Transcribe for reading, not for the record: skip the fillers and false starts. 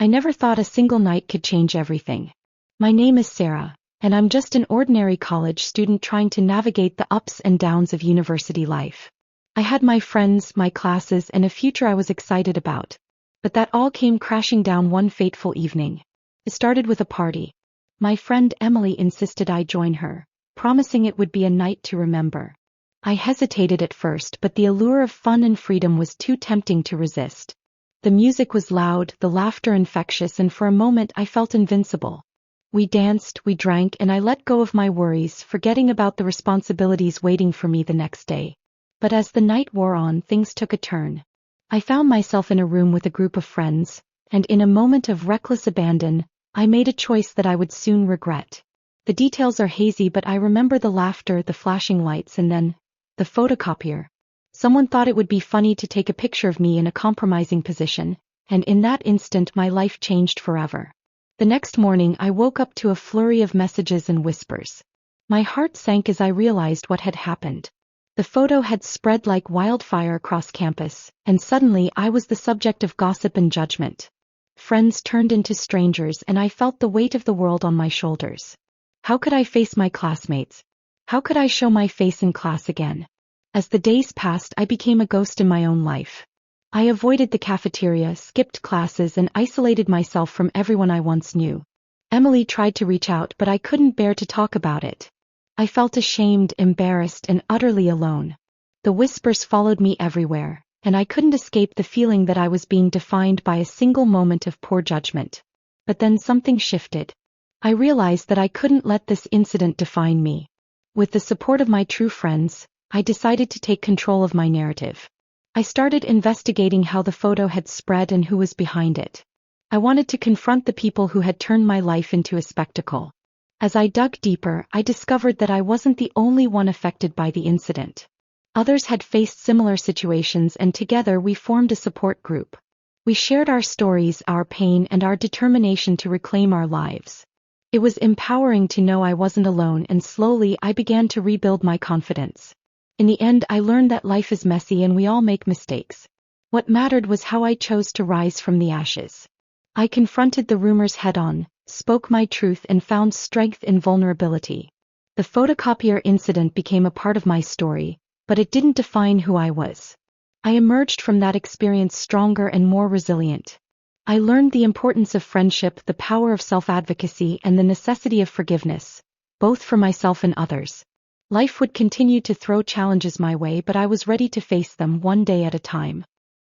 I never thought a single night could change everything. My name is Sarah, and I'm just an ordinary college student trying to navigate the ups and downs of university life. I had my friends, my classes, and a future I was excited about. But that all came crashing down one fateful evening. It started with a party. My friend Emily insisted I join her, promising it would be a night to remember. I hesitated at first, but the allure of fun and freedom was too tempting to resist. The music was loud, the laughter infectious, and for a moment I felt invincible. We danced, we drank, and I let go of my worries, forgetting about the responsibilities waiting for me the next day. But as the night wore on, things took a turn. I found myself in a room with a group of friends, and in a moment of reckless abandon, I made a choice that I would soon regret. The details are hazy, but I remember the laughter, the flashing lights, and then, the photocopier. Someone thought it would be funny to take a picture of me in a compromising position, and in that instant my life changed forever. The next morning I woke up to a flurry of messages and whispers. My heart sank as I realized what had happened. The photo had spread like wildfire across campus, and suddenly I was the subject of gossip and judgment. Friends turned into strangers, and I felt the weight of the world on my shoulders. How could I face my classmates? How could I show my face in class again? As the days passed, I became a ghost in my own life. I avoided the cafeteria, skipped classes, and isolated myself from everyone I once knew. Emily tried to reach out, but I couldn't bear to talk about it. I felt ashamed, embarrassed, and utterly alone. The whispers followed me everywhere, and I couldn't escape the feeling that I was being defined by a single moment of poor judgment. But then something shifted. I realized that I couldn't let this incident define me. With the support of my true friends, I decided to take control of my narrative. I started investigating how the photo had spread and who was behind it. I wanted to confront the people who had turned my life into a spectacle. As I dug deeper, I discovered that I wasn't the only one affected by the incident. Others had faced similar situations, and together we formed a support group. We shared our stories, our pain, and our determination to reclaim our lives. It was empowering to know I wasn't alone, and slowly I began to rebuild my confidence. In the end, I learned that life is messy and we all make mistakes. What mattered was how I chose to rise from the ashes. I confronted the rumors head-on, spoke my truth, and found strength in vulnerability. The photocopier incident became a part of my story, but it didn't define who I was. I emerged from that experience stronger and more resilient. I learned the importance of friendship, the power of self-advocacy, and the necessity of forgiveness, both for myself and others. Life would continue to throw challenges my way, but I was ready to face them one day at a time.